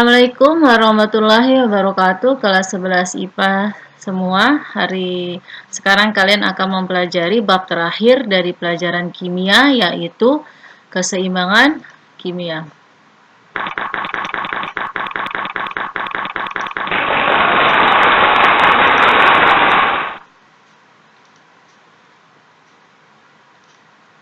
Assalamualaikum warahmatullahi wabarakatuh. Kelas 11 IPA semua. Sekarang kalian akan mempelajari bab terakhir dari pelajaran kimia, yaitu keseimbangan kimia.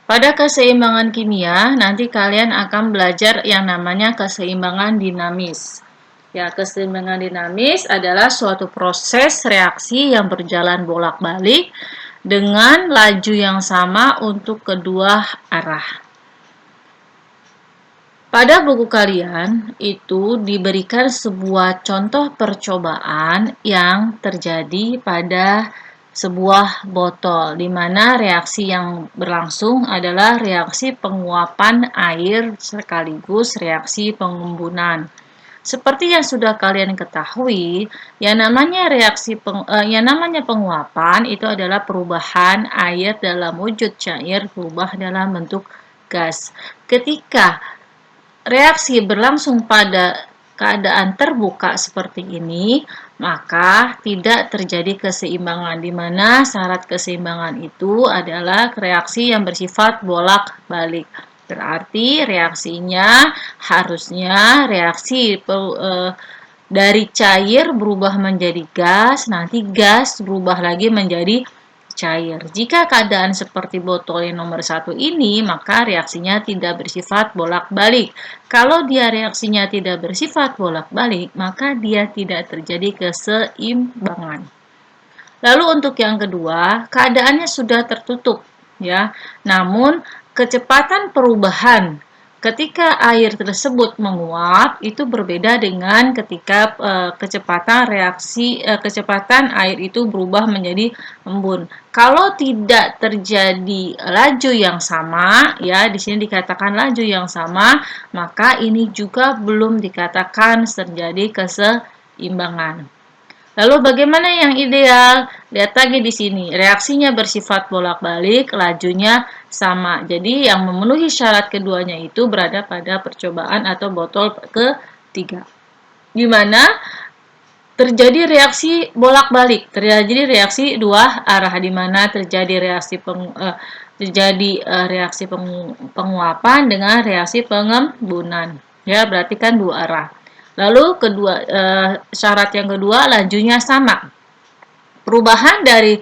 Pada keseimbangan kimia, nanti kalian akan belajar yang namanya keseimbangan dinamis. Ya, keseimbangan dinamis adalah suatu proses reaksi yang berjalan bolak-balik dengan laju yang sama untuk kedua arah. Pada buku kalian itu diberikan sebuah contoh percobaan yang terjadi pada sebuah botol, di mana reaksi yang berlangsung adalah reaksi penguapan air sekaligus reaksi pengembunan. Seperti yang sudah kalian ketahui, yang namanya penguapan itu adalah perubahan air dalam wujud cair berubah dalam bentuk gas. Ketika reaksi berlangsung pada keadaan terbuka seperti ini, maka tidak terjadi keseimbangan, di mana syarat keseimbangan itu adalah reaksi yang bersifat bolak-balik. Berarti reaksinya harusnya dari cair berubah menjadi gas, nanti gas berubah lagi menjadi cair. Jika keadaan seperti botol yang nomor 1 ini, maka reaksinya tidak bersifat bolak-balik. Kalau dia reaksinya tidak bersifat bolak-balik, maka dia tidak terjadi keseimbangan. Lalu untuk yang kedua, keadaannya sudah tertutup, ya. Namun kecepatan perubahan ketika air tersebut menguap itu berbeda dengan ketika kecepatan air itu berubah menjadi embun. Kalau tidak terjadi laju yang sama, ya di sini dikatakan laju yang sama, maka ini juga belum dikatakan terjadi keseimbangan. Lalu bagaimana yang ideal? Lihat lagi di sini, reaksinya bersifat bolak-balik, lajunya sama. Jadi yang memenuhi syarat keduanya itu berada pada percobaan atau botol ketiga. Di mana terjadi reaksi bolak-balik, terjadi reaksi dua arah, di mana terjadi reaksi penguapan dengan reaksi pengembunan. Ya, berarti kan dua arah. Lalu syarat yang kedua, lajunya sama. Perubahan dari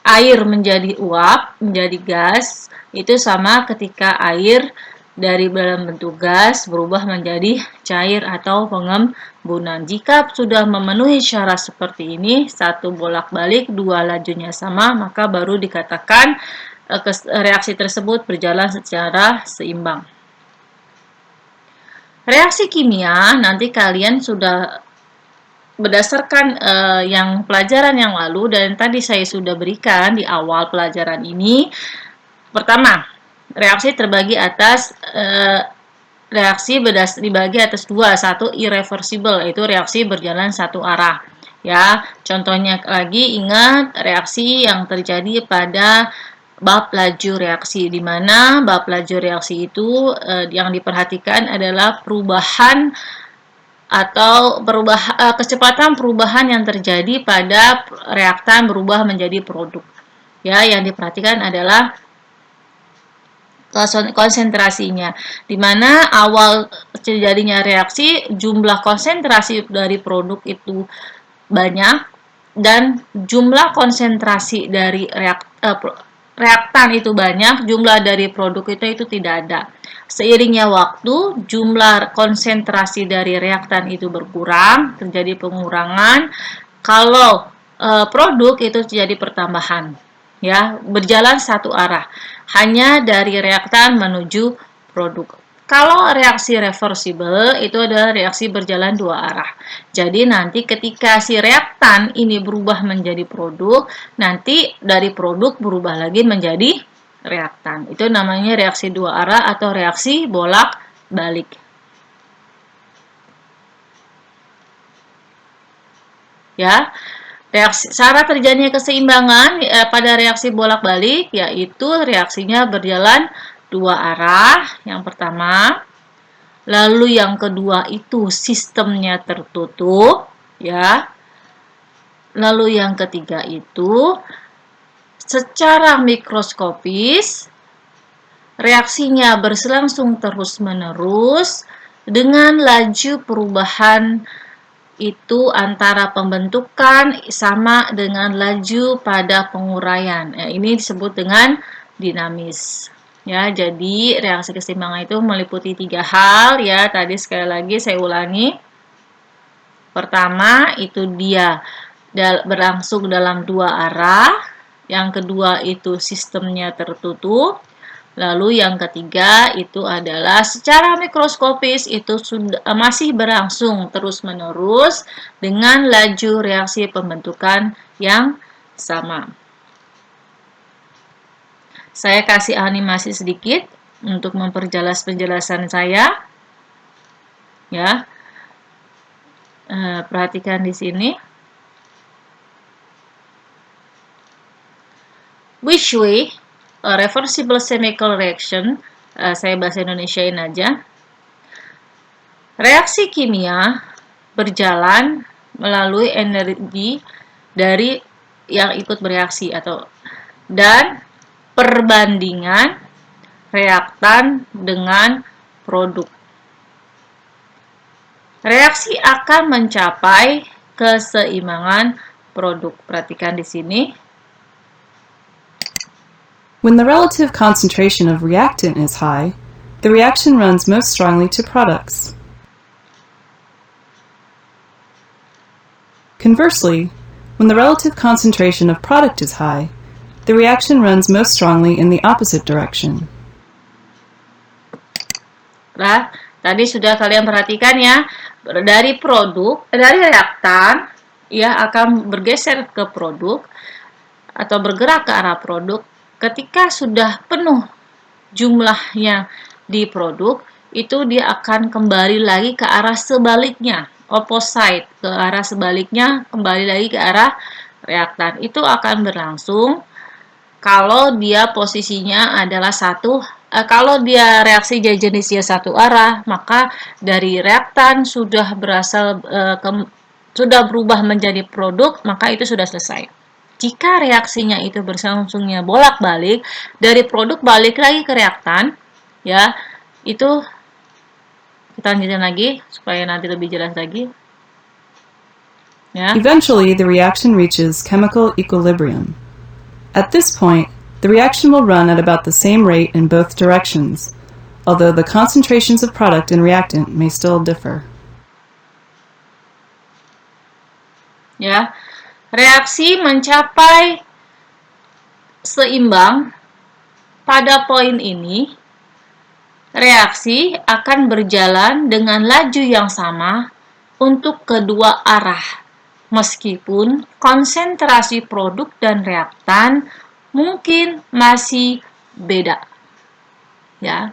air menjadi uap, menjadi gas, itu sama ketika air dari dalam bentuk gas berubah menjadi cair atau pengembunan. Jika sudah memenuhi syarat seperti ini, satu bolak-balik, dua lajunya sama, maka baru dikatakan reaksi tersebut berjalan secara seimbang. Reaksi kimia, nanti kalian sudah berdasarkan yang pelajaran yang lalu dan tadi saya sudah berikan di awal pelajaran ini. Pertama, reaksi terbagi atas dibagi atas dua. Satu irreversible, yaitu reaksi berjalan satu arah. Ya, contohnya lagi ingat reaksi yang terjadi pada bab laju reaksi, di mana bab laju reaksi itu yang diperhatikan adalah perubahan atau kecepatan perubahan yang terjadi pada reaktan berubah menjadi produk. Ya, yang diperhatikan adalah konsentrasinya, di mana awal terjadinya reaksi jumlah konsentrasi dari produk itu banyak dan jumlah konsentrasi dari reaktan itu banyak, jumlah dari produk itu tidak ada. Seiringnya waktu, jumlah konsentrasi dari reaktan itu berkurang, terjadi pengurangan. Kalau produk itu terjadi pertambahan, ya, berjalan satu arah, hanya dari reaktan menuju produk. Kalau reaksi reversible itu adalah reaksi berjalan dua arah. Jadi nanti ketika si reaktan ini berubah menjadi produk, nanti dari produk berubah lagi menjadi reaktan. Itu namanya reaksi dua arah atau reaksi bolak-balik. Ya. Cara terjadinya keseimbangan pada reaksi bolak-balik yaitu reaksinya berjalan dua arah. Yang pertama, Lalu yang kedua itu sistemnya tertutup, ya. Lalu yang ketiga itu secara mikroskopis reaksinya berlangsung terus-menerus dengan laju perubahan itu antara pembentukan sama dengan laju pada penguraian. Ini disebut dengan dinamis. Ya, jadi reaksi keseimbangan itu meliputi 3 hal ya. Tadi sekali lagi saya ulangi. Pertama, itu dia berlangsung dalam 2 arah. Yang kedua itu sistemnya tertutup. Lalu yang ketiga itu adalah secara mikroskopis itu sudah masih berlangsung terus-menerus dengan laju reaksi pembentukan yang sama. Saya kasih animasi sedikit untuk memperjelas penjelasan saya. Ya. Perhatikan di sini. Which way a reversible chemical reaction, saya bahasa Indonesiain aja. Reaksi kimia berjalan melalui energi dari yang ikut bereaksi dan perbandingan reaktan dengan produk. Reaksi akan mencapai keseimbangan produk. Perhatikan di sini. When the relative concentration of reactant is high, the reaction runs most strongly to products. Conversely, when the relative concentration of product is high, the reaction runs most strongly in the opposite direction. Nah, tadi sudah kalian perhatikan ya, dari reaktan ya akan bergeser ke produk atau bergerak ke arah produk. Ketika sudah penuh jumlahnya di produk, itu dia akan kembali lagi ke arah sebaliknya, opposite, ke arah sebaliknya, kembali lagi ke arah reaktan. Itu akan berlangsung kalau dia posisinya adalah kalau dia reaksi jenisnya satu arah, maka dari reaktan sudah sudah berubah menjadi produk, maka itu sudah selesai. Jika reaksinya itu berlangsungnya bolak-balik, dari produk balik lagi ke reaktan, ya, itu kita lanjutin lagi supaya nanti lebih jelas lagi. Ya. Eventually, the reaction reaches chemical equilibrium. At this point, the reaction will run at about the same rate in both directions, although the concentrations of product and reactant may still differ. Ya. Reaksi mencapai seimbang pada poin ini, reaksi akan berjalan dengan laju yang sama untuk kedua arah, meskipun konsentrasi produk dan reaktan mungkin masih beda. Ya.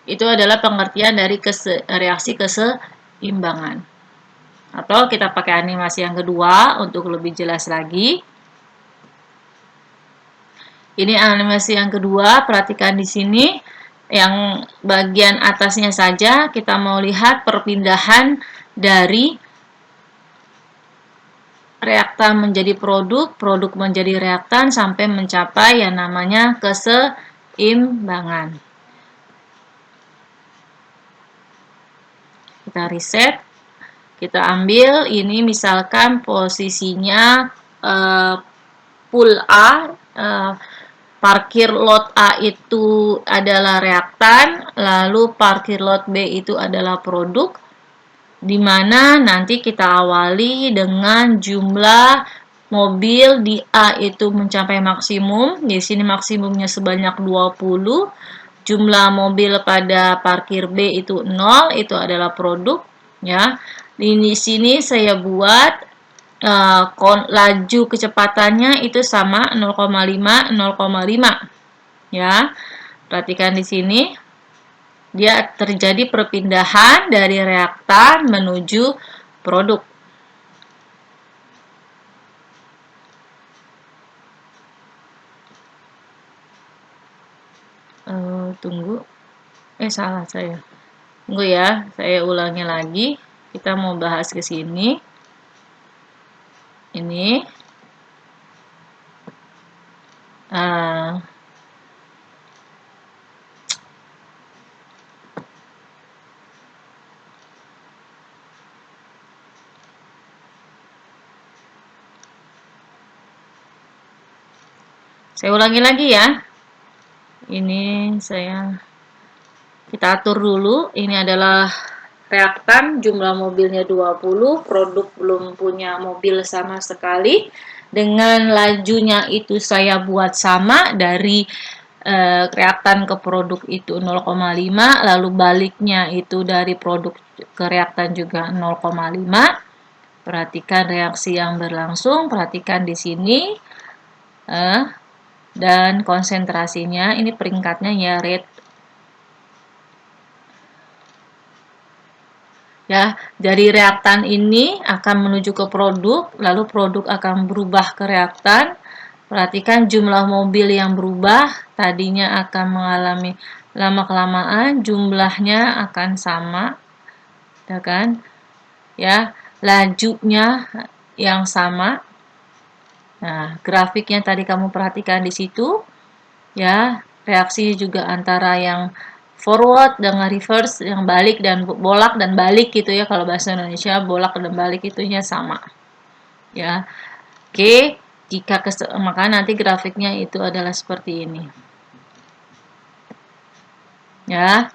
Itu adalah pengertian dari reaksi keseimbangan. Atau kita pakai animasi yang kedua untuk lebih jelas lagi. Ini animasi yang kedua, perhatikan di sini. Yang bagian atasnya saja kita mau lihat perpindahan dari reaktan menjadi produk, produk menjadi reaktan sampai mencapai yang namanya keseimbangan. Kita reset. Kita ambil ini misalkan posisinya pool A, parkir lot A itu adalah reaktan, lalu parkir lot B itu adalah produk, di mana nanti kita awali dengan jumlah mobil di A itu mencapai maksimum, di sini maksimumnya sebanyak 20, jumlah mobil pada parkir B itu 0, itu adalah produk, ya. Di sini saya buat laju kecepatannya itu sama 0,5 0,5. Ya. Perhatikan di sini. Dia terjadi perpindahan dari reaktan menuju produk. Tunggu. Salah saya. Tunggu ya, saya ulangi lagi. Kita mau bahas ke sini. Ini. Saya ulangi lagi ya. Ini kita atur dulu. Ini adalah reaktan, jumlah mobilnya 20, produk belum punya mobil sama sekali. Dengan lajunya itu saya buat sama dari reaktan ke produk itu 0,5, lalu baliknya itu dari produk ke reaktan juga 0,5. Perhatikan reaksi yang berlangsung, perhatikan di sini. Dan konsentrasinya ini peringkatnya ya rate ya, dari reaktan ini akan menuju ke produk, lalu produk akan berubah ke reaktan. Perhatikan jumlah mobil yang berubah, tadinya akan mengalami lama-kelamaan jumlahnya akan sama, ya kan? Ya, lajunya yang sama. Nah, grafiknya tadi kamu perhatikan di situ. Ya, reaksi juga antara yang forward dengan reverse, yang balik dan bolak dan balik gitu ya, kalau bahasa Indonesia bolak dan balik itunya sama ya. Oke, maka nanti grafiknya itu adalah seperti ini ya.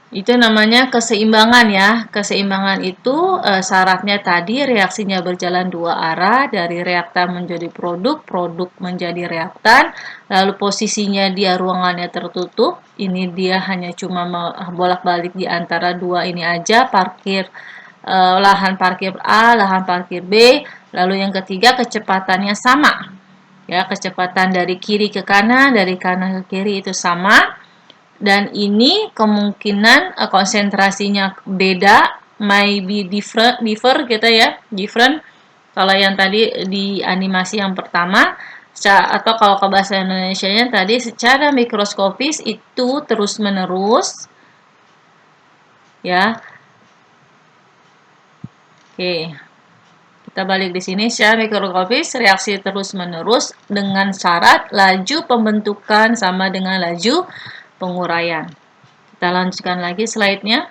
Itu namanya keseimbangan ya. Keseimbangan itu syaratnya tadi reaksinya berjalan dua arah, dari reaktan menjadi produk, produk menjadi reaktan, lalu posisinya dia ruangannya tertutup. Ini dia hanya cuma bolak-balik di antara dua ini aja, lahan parkir A, lahan parkir B, lalu yang ketiga kecepatannya sama. Ya, kecepatan dari kiri ke kanan, dari kanan ke kiri itu sama. Dan ini kemungkinan konsentrasinya beda, maybe different gitu ya, different. Kalau yang tadi di animasi yang pertama, atau kalau ke bahasa Indonesianya tadi secara mikroskopis itu terus menerus ya. Oke, kita balik di sini, secara mikroskopis reaksi terus menerus dengan syarat laju pembentukan sama dengan laju penguraian. Kita lanjutkan lagi slide-nya.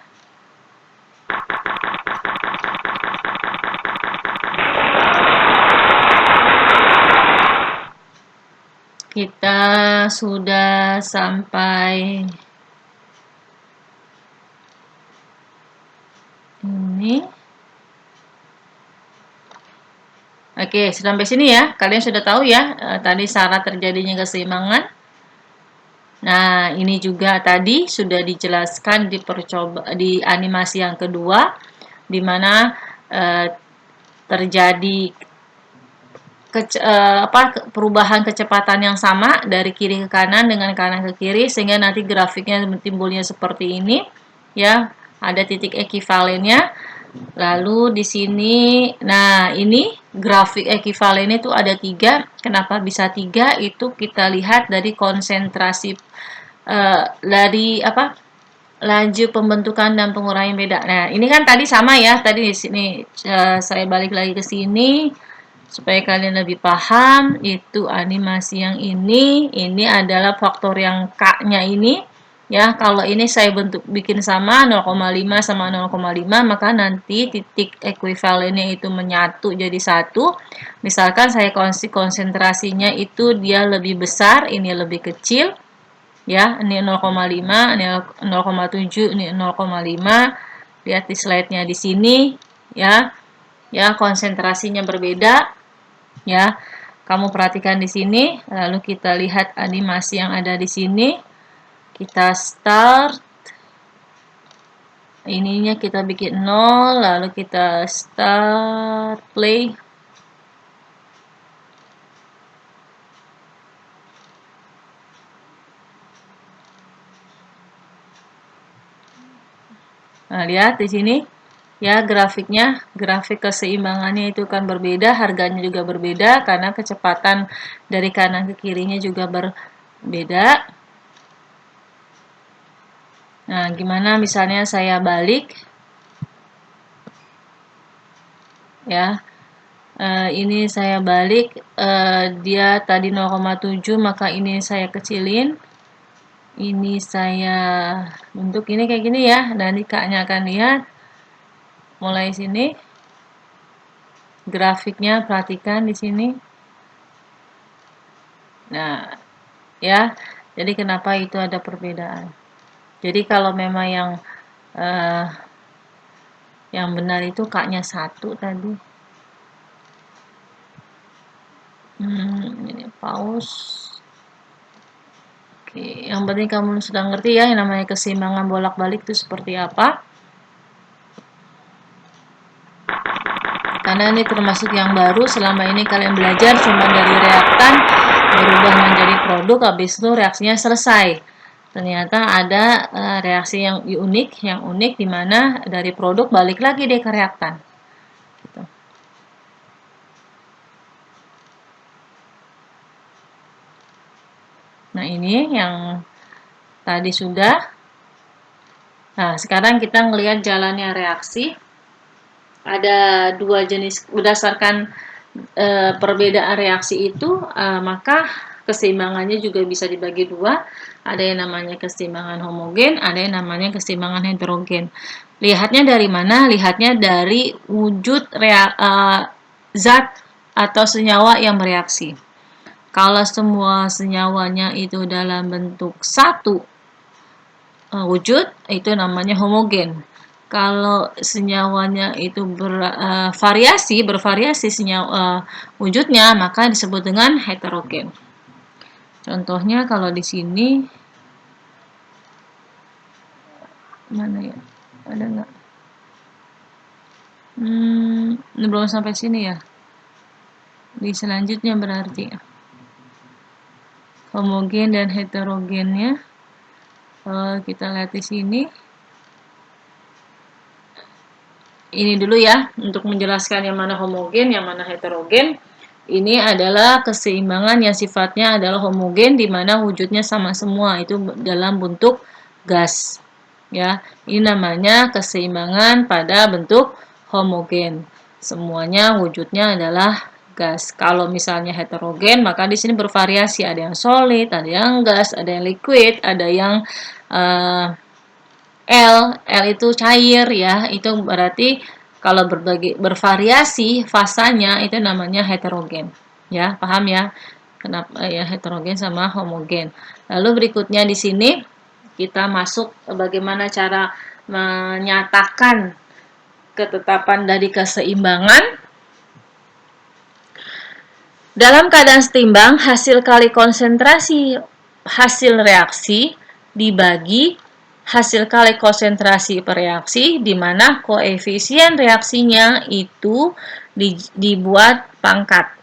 Kita sudah sampai ini. Oke, sampai sini ya. Kalian sudah tahu ya, tadi syarat terjadinya keseimbangan. Nah, ini juga tadi sudah dijelaskan di animasi yang kedua, di mana terjadi perubahan kecepatan yang sama dari kiri ke kanan dengan kanan ke kiri, sehingga nanti grafiknya timbulnya seperti ini ya, ada titik ekivalennya. Lalu di sini, nah ini grafik ekivalen itu ada 3. Kenapa bisa 3? Itu kita lihat dari konsentrasi dari laju pembentukan dan penguraian beda. Nah ini kan tadi sama ya, tadi di sini saya balik lagi ke sini supaya kalian lebih paham. Itu animasi yang ini adalah faktor yang K-nya ini ya. Kalau ini saya bikin sama 0,5 sama 0,5, maka nanti titik ekuivalennya itu menyatu jadi satu. Misalkan saya konsentrasinya itu dia lebih besar, ini lebih kecil ya, ini 0,5, ini 0,7, ini 0,5. Lihat di slide-nya di sini ya. Ya, konsentrasinya berbeda ya. Kamu perhatikan di sini, lalu kita lihat animasi yang ada di sini. Kita start. Ininya kita bikin 0, lalu kita start play. Nah, lihat di sini ya, grafiknya, grafik keseimbangannya itu kan berbeda, harganya juga berbeda karena kecepatan dari kanan ke kirinya juga berbeda. Nah, gimana misalnya saya balik, ya, ini saya balik, dia tadi 0,7, maka ini saya kecilin, ini saya bentuk ini kayak gini ya, dan K-nya akan lihat, mulai sini, grafiknya perhatikan di sini. Nah, ya, jadi kenapa itu ada perbedaan. Jadi kalau memang yang benar itu K-nya 1 tadi. Ini pause. Oke, yang penting kamu sudah ngerti ya yang namanya keseimbangan bolak-balik itu seperti apa. Karena ini termasuk yang baru, selama ini kalian belajar cuma dari reaktan berubah menjadi produk, habis itu reaksinya selesai. Ternyata ada reaksi yang unik di mana dari produk balik lagi deh ke reaktan. Gitu. Nah, ini yang tadi sudah. Nah, sekarang kita ngelihat jalannya reaksi. Ada dua jenis, berdasarkan perbedaan reaksi itu, maka keseimbangannya juga bisa dibagi dua. Ada yang namanya keseimbangan homogen, ada yang namanya keseimbangan heterogen. Lihatnya dari mana? Lihatnya dari wujud zat atau senyawa yang bereaksi. Kalau semua senyawanya itu dalam bentuk satu wujud, itu namanya homogen. Kalau senyawanya itu bervariasi senyawa wujudnya, maka disebut dengan heterogen. Contohnya kalau di sini mana ya? Ada nggak? Ini belum sampai sini ya. Di selanjutnya berarti homogen dan heterogennya. Kita lihat di sini. Ini dulu ya, untuk menjelaskan yang mana homogen, yang mana heterogen. Ini adalah keseimbangan yang sifatnya adalah homogen, di mana wujudnya sama semua, itu dalam bentuk gas. Ya, ini namanya keseimbangan pada bentuk homogen. Semuanya wujudnya adalah gas. Kalau misalnya heterogen, maka di sini bervariasi, ada yang solid, ada yang gas, ada yang liquid, ada yang L itu cair ya, itu berarti kalau bervariasi fasanya itu namanya heterogen. Ya, paham ya? Kenapa ya heterogen sama homogen. Lalu berikutnya di sini kita masuk bagaimana cara menyatakan ketetapan dari keseimbangan. Dalam keadaan setimbang, hasil kali konsentrasi hasil reaksi dibagi hasil kali konsentrasi per reaksi, di mana koefisien reaksinya itu dibuat pangkat,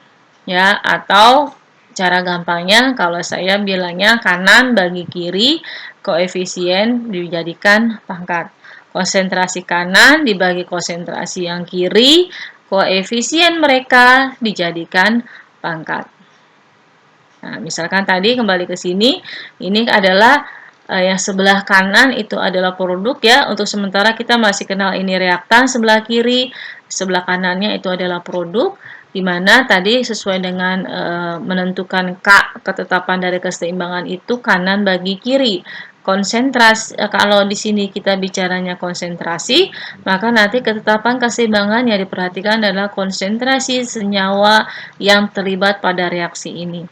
ya, atau cara gampangnya kalau saya bilangnya kanan bagi kiri, koefisien dijadikan pangkat. Konsentrasi kanan dibagi konsentrasi yang kiri, koefisien mereka dijadikan pangkat. Nah, misalkan tadi kembali ke sini, ini adalah yang sebelah kanan itu adalah produk ya. Untuk sementara kita masih kenal ini reaktan, sebelah kiri, sebelah kanannya itu adalah produk, di mana tadi sesuai dengan menentukan K, ketetapan dari keseimbangan itu kanan bagi kiri. Konsentrasi, kalau di sini kita bicaranya konsentrasi, maka nanti ketetapan keseimbangan yang diperhatikan adalah konsentrasi senyawa yang terlibat pada reaksi ini.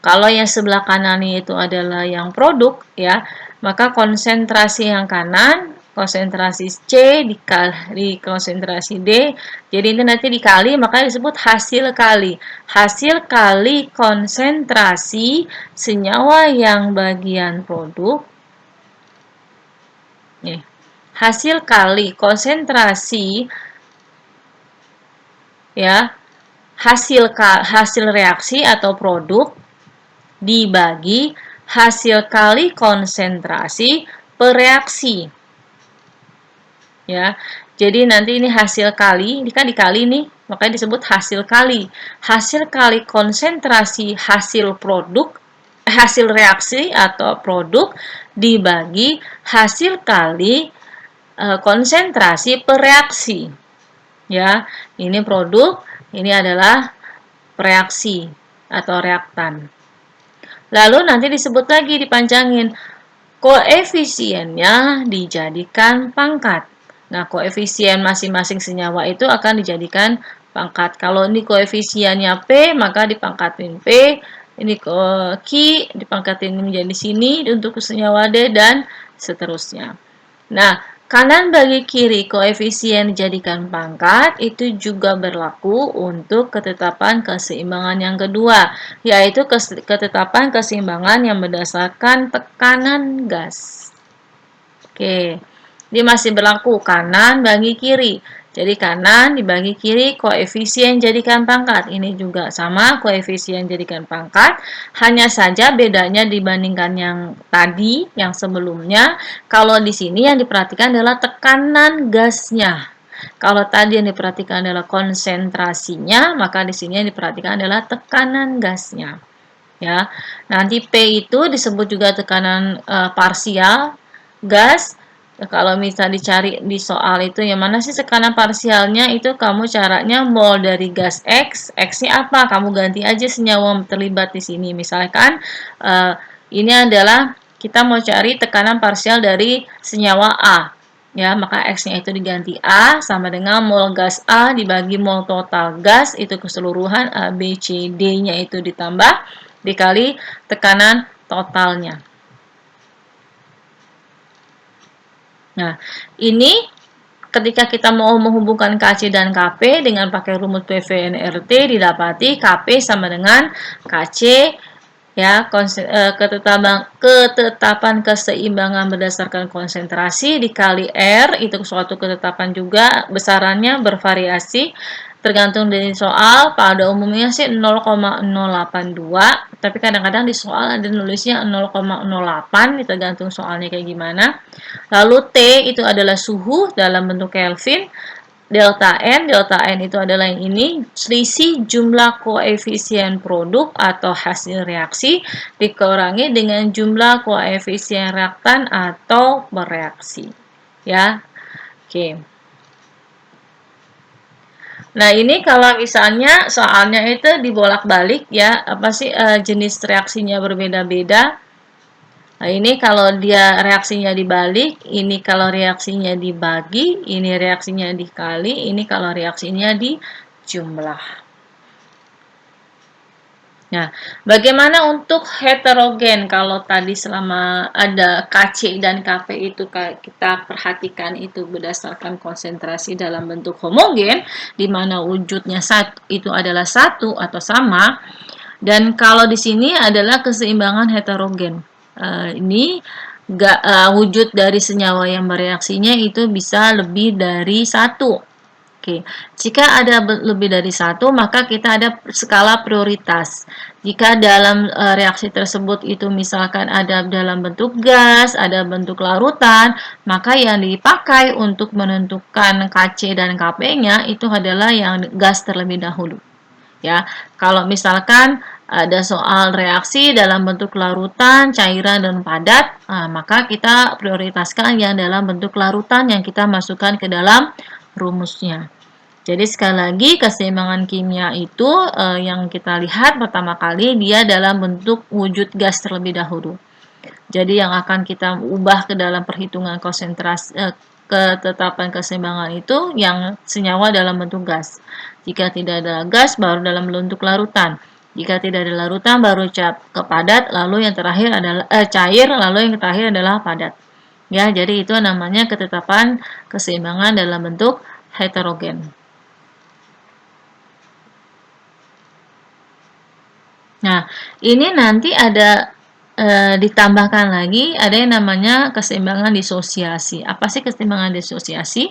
Kalau yang sebelah kanan itu adalah yang produk ya, maka konsentrasi yang kanan, konsentrasi C dikali konsentrasi D, jadi ini nanti dikali maka disebut hasil kali. Hasil kali konsentrasi senyawa yang bagian produk. Nih, hasil kali konsentrasi ya, hasil reaksi atau produk dibagi hasil kali konsentrasi per reaksi. Ya. Jadi nanti ini hasil kali, ini kan dikali nih, makanya disebut hasil kali. Hasil kali konsentrasi hasil produk hasil reaksi atau produk dibagi hasil kali konsentrasi per reaksi. Ya, ini produk, ini adalah reaksi atau reaktan. Lalu nanti disebut lagi, dipanjangin, koefisiennya dijadikan pangkat. Nah, koefisien masing-masing senyawa itu akan dijadikan pangkat. Kalau ini koefisiennya P, maka dipangkatin P. Ini Q dipangkatin menjadi sini untuk senyawa D dan seterusnya. Nah, kanan bagi kiri koefisien dijadikan pangkat itu juga berlaku untuk ketetapan keseimbangan yang kedua, yaitu ketetapan keseimbangan yang berdasarkan tekanan gas. Oke, dia masih berlaku kanan bagi kiri. Jadi kanan dibagi kiri, koefisien jadikan pangkat. Ini juga sama, koefisien jadikan pangkat. Hanya saja bedanya dibandingkan yang tadi, yang sebelumnya. Kalau di sini yang diperhatikan adalah tekanan gasnya. Kalau tadi yang diperhatikan adalah konsentrasinya, maka di sini yang diperhatikan adalah tekanan gasnya. Ya, nanti P itu disebut juga tekanan parsial gas. Kalau misal dicari di soal itu yang mana sih tekanan parsialnya, itu kamu caranya mol dari gas X, X-nya apa? Kamu ganti aja senyawa terlibat di sini. Misalkan ini adalah kita mau cari tekanan parsial dari senyawa A. Ya, maka X-nya itu diganti A sama dengan mol gas A dibagi mol total gas itu keseluruhan A, B, C, D-nya itu ditambah dikali tekanan totalnya. Nah, ini ketika kita mau menghubungkan KC dan KP dengan pakai rumus PVNRT didapati KP sama dengan KC ya, ketetapan keseimbangan berdasarkan konsentrasi dikali R itu suatu ketetapan juga, besarannya bervariasi tergantung dari soal. Pada umumnya sih 0,082, tapi kadang-kadang di soal ada nulisnya 0,08, tergantung soalnya kayak gimana. Lalu T itu adalah suhu dalam bentuk Kelvin. Delta N itu adalah yang ini, selisih jumlah koefisien produk atau hasil reaksi dikurangi dengan jumlah koefisien reaktan atau bereaksi. Ya, oke. Nah, ini kalau misalnya soalnya itu dibolak-balik ya, apa sih jenis reaksinya berbeda-beda. Nah, ini kalau dia reaksinya dibalik, ini kalau reaksinya dibagi, ini reaksinya dikali, ini kalau reaksinya dijumlah. Nah, bagaimana untuk heterogen? Kalau tadi selama ada KC dan KP itu kita perhatikan itu berdasarkan konsentrasi dalam bentuk homogen, di mana wujudnya itu adalah satu atau sama. Dan kalau di sini adalah keseimbangan heterogen. Ini wujud dari senyawa yang bereaksinya itu bisa lebih dari satu. Oke, jika ada lebih dari satu, maka kita ada skala prioritas. Jika dalam reaksi tersebut itu misalkan ada dalam bentuk gas, ada bentuk larutan, maka yang dipakai untuk menentukan KC dan KP-nya itu adalah yang gas terlebih dahulu. Ya, kalau misalkan ada soal reaksi dalam bentuk larutan, cairan, dan padat, maka kita prioritaskan yang dalam bentuk larutan yang kita masukkan ke dalam rumusnya. Jadi sekali lagi keseimbangan kimia itu yang kita lihat pertama kali dia dalam bentuk wujud gas terlebih dahulu. Jadi yang akan kita ubah ke dalam perhitungan konsentrasi ketetapan keseimbangan itu yang senyawa dalam bentuk gas. Jika tidak ada gas baru dalam bentuk larutan. Jika tidak ada larutan baru ke padat, lalu yang terakhir adalah cair, lalu yang terakhir adalah padat. Ya, jadi itu namanya ketetapan keseimbangan dalam bentuk heterogen. Nah, ini nanti ada ditambahkan lagi ada yang namanya keseimbangan disosiasi. Apa sih keseimbangan disosiasi?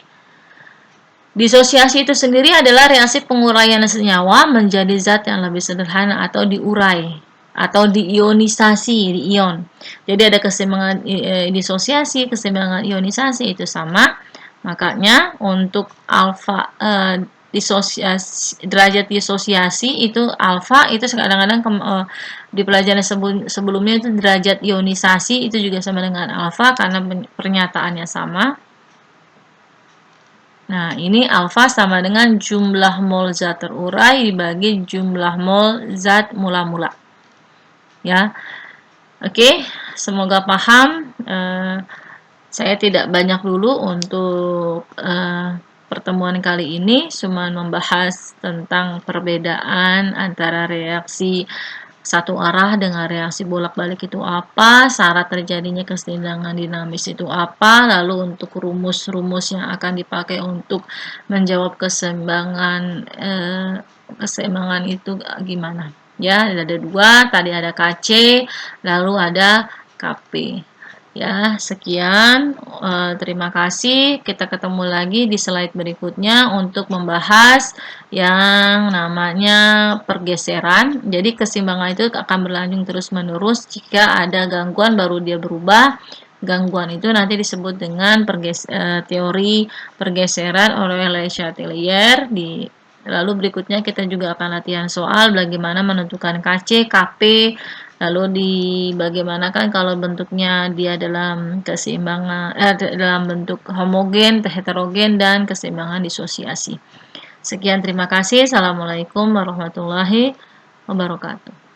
Disosiasi itu sendiri adalah reaksi penguraian senyawa menjadi zat yang lebih sederhana atau diurai atau diionisasi, ion. Jadi ada keseimbangan disosiasi, keseimbangan ionisasi itu sama. Makanya untuk alfa derajat disosiasi itu alfa, itu kadang-kadang di pelajaran sebelumnya itu derajat ionisasi itu juga sama dengan alfa karena pernyataannya sama. Nah, ini alfa sama dengan jumlah mol zat terurai dibagi jumlah mol zat mula-mula. Ya. Oke, semoga paham. Saya tidak banyak dulu untuk pertemuan kali ini, cuma membahas tentang perbedaan antara reaksi satu arah dengan reaksi bolak-balik itu apa, syarat terjadinya keseimbangan dinamis itu apa, lalu untuk rumus-rumus yang akan dipakai untuk menjawab keseimbangan itu gimana. Ya, ada dua, tadi ada KC, lalu ada KP. Ya, sekian. Terima kasih. Kita ketemu lagi di slide berikutnya untuk membahas yang namanya pergeseran. Jadi keseimbangan itu akan berlanjut terus-menerus. Jika ada gangguan baru dia berubah. Gangguan itu nanti disebut dengan teori pergeseran oleh Le Chatelier. Lalu berikutnya kita juga akan latihan soal bagaimana menentukan KC, KP, lalu bagaimana kan kalau bentuknya dia dalam keseimbangan dalam bentuk homogen, heterogen, dan keseimbangan disosiasi. Sekian, terima kasih. Assalamualaikum warahmatullahi wabarakatuh.